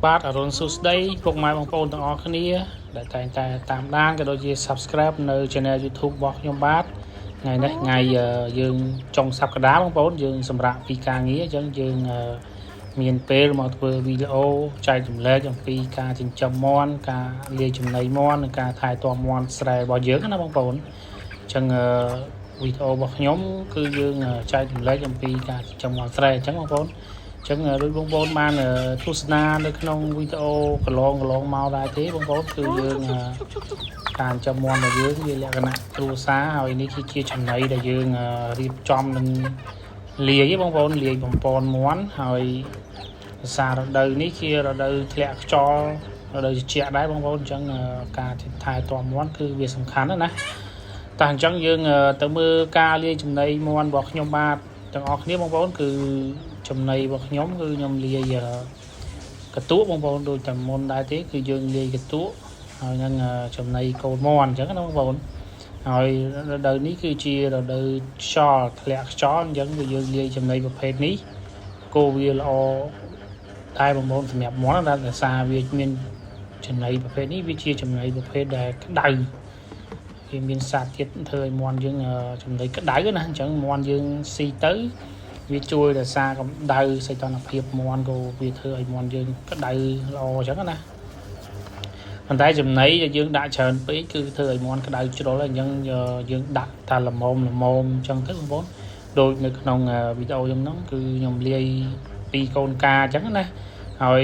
បាទអរុនសុស្ដីពុកម៉ែបងប្អូនទាំងអស់គ្នាដែលតែងតែតាមដានក៏ដូចជា Subscribe នៅ Channel YouTube របស់ខ្ញុំបាទថ្ងៃនេះថ្ងៃយើងចុងសប្តាហ៍បងប្អូនយើងសម្រាប់ពីការងារអញ្ចឹងយើងមានពេលមកធ្វើវីដេអូចែកចម្លែកអំពីការចិញ្ចឹមមាន់ការលាយចំណីមាន់និងការថែទាំមាន់ស្រែរបស់យើងណាបងប្អូនអញ្ចឹងវីដេអូរបស់ខ្ញុំគឺយើងចែកចម្លែកអំពីការចិញ្ចឹមមាន់ស្រែអញ្ចឹងបងប្អូនចឹងដូចបងប្អូនបានទស្សនានៅក្នុងវីដេអូកន្លងមកដែរទេបងប្អូនគឺយើងការចំមាន់របស់យើងវាលក្ខណៈគ្រួសារហើយនេះគឺជាចំណីដែលយើងរៀបចំនឹងលាយបងប្អូនលាយបំពន់មាន់ហើយភាសារដូវនេះជារដូវធ្លាក់ខ្យល់រដូវត្រជាក់ដែរបងប្អូនអញ្ចឹងការថែទាំមាន់គឺវាសំខាន់ណាស់តែអញ្ចឹងយើងទៅមើលការលាយចំណីមាន់របស់ខ្ញុំបាទទាំងអស់គ្នាបងប្អូនគឺចំណីរបស់ខ្ញុំគឺខ្ញុំលាយកតួបងប្អូនដូចតែមុនដែរទេគឺយើងលាយកតួហើយនឹងចំណីកូនមាន់អញ្ចឹងណាបងប្អូនហើយរដូវនេះគឺជារដូវខ្យល់ធ្លាក់ខ្យល់អញ្ចឹងគឺយើងលាយចំណីប្រភេទនេះគោវាល្អតែបងប្អូនសម្រាប់មាន់ដែលភាសាវាមានចំណីប្រភេទនេះវាជាចំណីប្រភេទដែលក្តៅវាមានសារធាតុធ្វើឲ្យមាន់យើងចំណីក្តៅណាអញ្ចឹងមាន់យើងស៊ីទៅវាជួយរក្សាកម្ដៅសីតុណ្ហភាពមាន់ក៏វាធ្វើឲ្យមាន់យើងក្តៅល្អអញ្ចឹងណាប៉ុន្តែចំណីដែលយើងដាក់ច្រើនពេកគឺធ្វើឲ្យមាន់ក្តៅជ្រុលអញ្ចឹងយើងដាក់តែល្មមអញ្ចឹងទៅបងប្អូនដូចនៅក្នុងវីដេអូខ្ញុំហ្នឹងគឺខ្ញុំលាយ2កូនកាអញ្ចឹងណាហើយ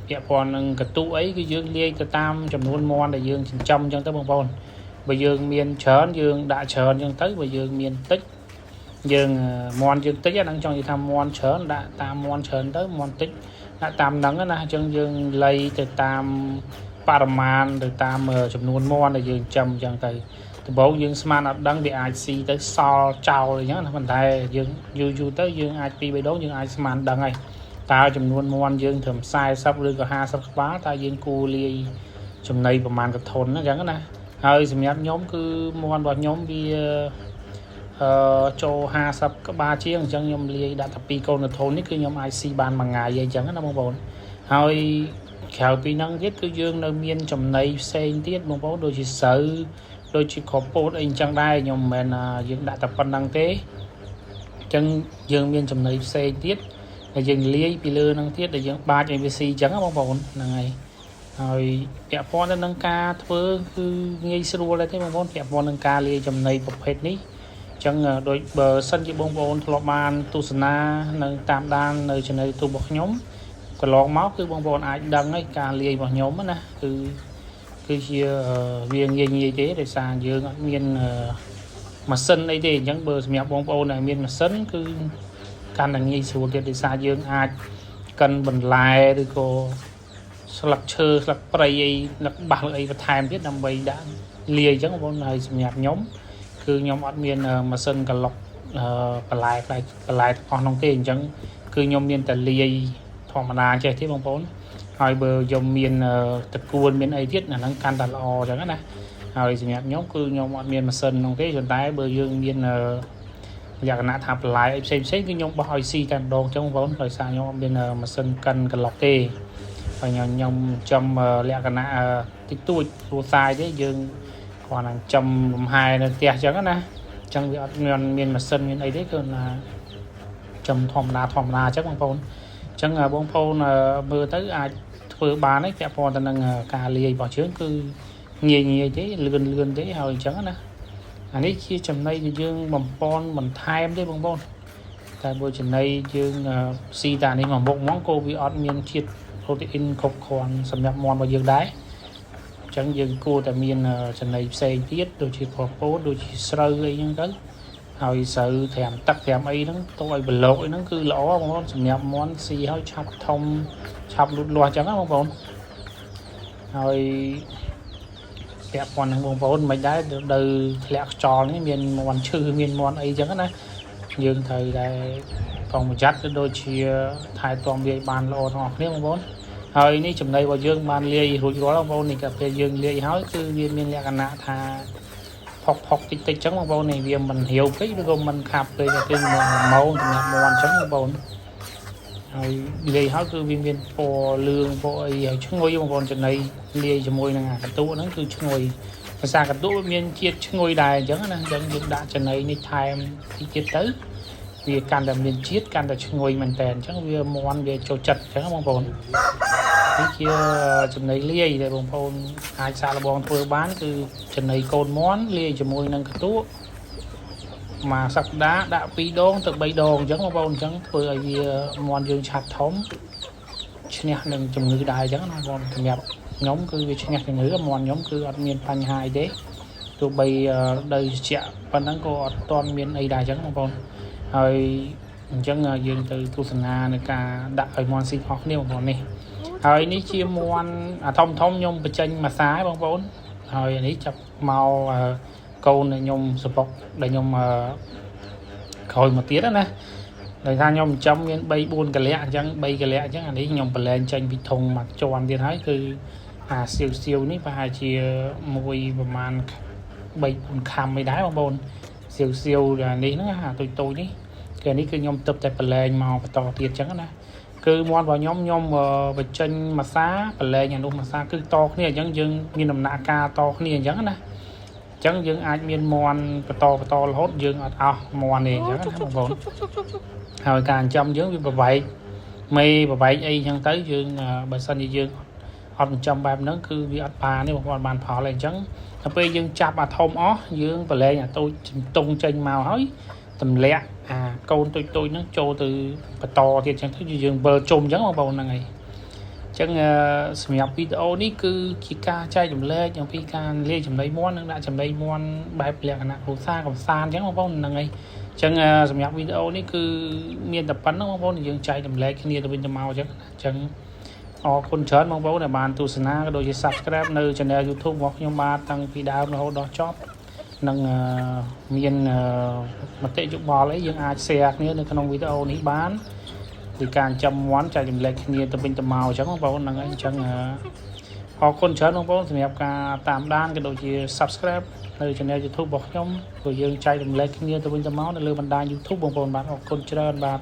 ពាក់ព័ន្ធនឹងកតុអីគឺយើងលាយទៅតាមចំនួនមាន់ដែលយើងចិញ្ចឹមអញ្ចឹងទៅបងប្អូនបើយើងមានច្រើនយើងដាក់ច្រើនអញ្ចឹងទៅបើយើងមានតិចយើងមាន់យើងតិចហ្នឹងចង់និយាយថាមាន់ច្រើនដាក់តាមមាន់ច្រើនទៅមាន់តិចដាក់តាមហ្នឹងណាអញ្ចឹងយើងលៃទៅតាមបរិមាណទៅតាមចំនួនមាន់ដែលយើងចិញ្ចឹមអញ្ចឹងទៅដំបូងយើងស្មានអត់ដឹងវាអាចស៊ីទៅសល់ចោលអញ្ចឹងណាប៉ុន្តែយើងយូរទៅយើងអាច2 3ដងយើងអាចស្មានដឹងហើយតើចំនួនមាន់យើងត្រឹម40ឬក៏50ក្បាលតើយើងគួរលាយចំណីប្រមាណកធនអញ្ចឹងណាហើយសម្រាប់ខ្ញុំគឺមាន់របស់ខ្ញុំវាចូល50ក្បាលជាងអញ្ចឹងខ្ញុំលាយដាក់តែ2កូនកធននេះគឺខ្ញុំអាចស៊ីបានមួយថ្ងៃអីចឹងណាបងប្អូនហើយក្រៅពីហ្នឹងទៀតគឺយើងនៅមានចំណីផ្សេងទៀតបងប្អូនដូចជាស្រូវដូចជាក្រពោតអីចឹងដែរខ្ញុំមិនមែនយើងដាក់តែប៉ុណ្្នឹងទេអញ្ចឹងយើងមានចំណីផ្សេងទៀតដែលយើងលាយពីលើហ្នឹងទៀតដែលយើងបាចឲ្យវាស៊ីអញ្ចឹងណាបងប្អូនហ្នឹងហើយពាក់ព័ន្ធទៅនឹងការធ្វើគឺងាយស្រួលដែរទេបងប្អូនពាក់ព័ន្ធនឹងការលាយចំណីប្រភេទនេះចឹងដូចបើសិនជាបងប្អូនធ្លាប់បានទស្សនានៅតាមដាននៅ Channel YouTube របស់ខ្ញុំកន្លងមកគឺបងប្អូនអាចដឹងហើយការលាយរបស់ខ្ញុំណាគឺជាវាងាយទេដោយសារយើងអត់មានម៉ាស៊ីនអីទេអញ្ចឹងបើសម្រាប់បងប្អូនដែលមានម៉ាស៊ីនគឺកាន់តែងាយស្រួលទៀតដោយសារយើងអាចកិនបន្លែឬក៏ស្លឹកឈើស្លឹកព្រៃអីស្លឹកបាសអីបន្ថែមទៀតដើម្បីដាក់លាយអញ្ចឹងបងប្អូនហើយសម្រាប់ខ្ញុំគឺខ្ញុំអត់មានម៉ាស៊ីនក្លុកបន្លែទាំងអស់នោះទេអញ្ចឹងគឺខ្ញុំមានតែលាយធម្មតាចេះទេបងប្អូនហើយបើខ្ញុំមានតកួនមានអីទៀតអាហ្នឹងកាន់តែល្អអញ្ចឹងណាហើយសម្រាប់ខ្ញុំគឺខ្ញុំអត់មានម៉ាស៊ីននោះទេប៉ុន្តែបើយើងមានលក្ខណៈថាបន្លែអីផ្សេងគឺខ្ញុំបោះឲ្យស៊ីតែម្ដងអញ្ចឹងបងប្អូនដោយសារខ្ញុំអត់មានម៉ាស៊ីនកិនក្លុកទេហើយខ្ញុំចំលក្ខណៈតិចតួចគ្រួសារទេយើងគាត់នឹងចំលំហែនៅផ្ទះអញ្ចឹងណាអញ្ចឹងវាអត់មានម៉ាស៊ីនមានអីទេគឺណាចំធម្មតាអញ្ចឹងបងប្អូនអញ្ចឹងបងប្អូនមើលទៅអាចធ្វើបានហើយពាក់ព័ន្ធទៅនឹងការលាយរបស់យើងគឺងាយទេលឿនទេហើយអញ្ចឹងណាអានេះជាចំណីដែលយើងបំពន់បន្ថែមទេបងប្អូនតែបើចំណីយើងស៊ីតានេះមកមុខហ្មងក៏វាអត់មានជាតិប្រូតេអ៊ីនគ្រប់គ្រាន់សម្រាប់មាន់របស់យើងដែរអញ្ចឹងយើងគួរតែមានចំណីផ្សេងទៀតដូចជាក្រពោតដូចជាស្រូវអីហ្នឹងទៅហើយស្រូវត្រាំទឹកត្រាំអីហ្នឹងទៅឲ្យប្លោកអីហ្នឹងគឺល្អបងប្អូនសម្រាប់មាន់ស៊ីឲ្យឆាប់ធំឆាប់លូតលាស់អញ្ចឹងណាបងប្អូនហើយពាក់ព័ន្ធនឹងបងប្អូនមិនដែរទៅធ្លាក់ខ្យល់នេះមានមាន់ឈឺមានមាន់អីអញ្ចឹងណាយើងត្រូវតែប្រុងប្រយ័ត្នទៅដូចជាថែទាំវាឲ្យបានល្អទាំងអស់គ្នាបងប្អូនហើយនេះចំណីរបស់យើងបានលាយរួចរាល់បងប្អូននេះក៏ពេលយើងលាយហើយគឺវាមានលក្ខណៈថាផុកតិចចឹងបងប្អូននេះវាមិនរាវពេកឬក៏មិនខាប់ពេកគឺម៉ោងសម្រាប់មាន់ចឹងបងប្អូន ហើយនិយាយហើយគឺវាមានពណ៌លឿងពណ៌អីហើយឈ្ងុយបងប្អូនចំណីលាយជាមួយនឹងអាកន្ទក់ហ្នឹងគឺឈ្ងុយភាសាកន្ទក់មានជាតិឈ្ងុយដែរអញ្ចឹងណាអញ្ចឹងយើងដាក់ចំណីនេះថែមតិចទៀតទៅវាកាន់តែមានជាតិកាន់តែឈ្ងុយមែនតើអញ្ចឹងវាមន់វាចូលចិត្តអញ្ចឹងបងប្អូននេះជាចំណីលាយដែលបងប្អូនអាចសាកល្បងធ្វើបានគឺចំណីកូនមន់លាយជាមួយនឹងកន្ទក់មួយសប្តាហ៍ដាក់2ដងទៅ3ដងអញ្ចឹងបងប្អូនអញ្ចឹងធ្វើឲ្យវាមន់យើងឆាប់ធំឈ្នះនឹងជំងឺដែរអញ្ចឹងណាបងសម្រាប់ខ្ញុំគឺវាឈ្នះជំងឺមន់ខ្ញុំគឺអត់មានបញ្ហាអីទេទោះបីដីត្រជាក់ប៉ុណ្ណឹងក៏អត់ទាន់មានអីដែរអញ្ចឹងបងប្អូនហើយអញ្ចឹងយើងទៅទស្សនានៅការដាក់ឲ្យមន់ស៊ីអស់គ្នាបងប្អូននេះហើយនេះជាមន់អាធំខ្ញុំបញ្ចេញមួយសាបងប្អូនហើយនេះចាប់មកកូនខ្ញុំសបុកដែលខ្ញុំក្រោយមកទៀតណាដោយថាខ្ញុំចំមាន3 4កលៈអញ្ចឹង3កលៈអញ្ចឹងអានេះខ្ញុំប្រឡែងចេញពីធុងមកជាន់ទៀតហើយគឺអាសៀវនេះប្រហែលជាមួយប្រហែល3 4ខាំអីដែរបងប្អូនសៀវនេះហ្នឹងអាតូចនេះគឺនេះគឺខ្ញុំទឹកតែប្រឡែងមកបន្តទៀតអញ្ចឹងណាគឺមាន់របស់ខ្ញុំបញ្ចេញមួយសាប្រឡែងអានោះមួយសាគឺតគ្នាអញ្ចឹងយើងមានដំណាក់កាលតគ្នាអញ្ចឹងណាអញ្ចឹងយើងអាចមានមន់បន្តរហូតយើងអត់អស់មន់ទេអញ្ចឹងណាបងប្អូនហើយការចិញ្ចឹមយើងវាប្រវែកមេប្រវែកអីអញ្ចឹងទៅយើងបើសិនជាយើងអត់ចិញ្ចឹមបែបហ្នឹងគឺវាអត់បានទេបងប្អូនបានផលទេអញ្ចឹងដល់ពេលយើងចាប់អាធំអស់យើងប្រឡែងអាតូចចុងចេញមកហើយទម្លាក់អាកូនតូចហ្នឹងចូលទៅបន្តទៀតអញ្ចឹងទៅយើងវិលជុំអញ្ចឹងបងប្អូនហ្នឹងហើយអញ្ចឹងសម្រាប់វីដេអូនេះគឺជាការចែករំលែកអំពីការលាយចំណីមាន់និងដាក់ចំណីមាន់បែបលក្ខណៈគ្រួសារកំសាន្តអញ្ចឹងបងប្អូនហ្នឹងហើយអញ្ចឹងសម្រាប់វីដេអូនេះគឺមានតែប៉ុណ្្នឹងបងប្អូនយើងចែករំលែកគ្នាទៅវិញទៅមកអញ្ចឹងអរគុណច្រើនបងប្អូនដែលបានទស្សនាក៏ដូចជា Subscribe នៅ Channel YouTube របស់ខ្ញុំបាទតាំងពីដើមរហូតដល់ចប់នឹងមានមតិយោបល់អីយើងអាច share គ្នានៅក្នុងវីដេអូនេះបានពីការចាំមាន់ចែករំលែកគ្នាទៅវិញទៅមកអញ្ចឹងបងប្អូនហ្នឹងហើយអញ្ចឹងអរគុណច្រើនបងប្អូនសម្រាប់ការតាមដានក៏ដូចជា Subscribe នៅ Channel YouTube របស់ខ្ញុំព្រោះយើងចែករំលែកគ្នាទៅវិញទៅមកនៅលើបណ្ដាញ YouTube បងប្អូនបាទអរគុណច្រើនបាទ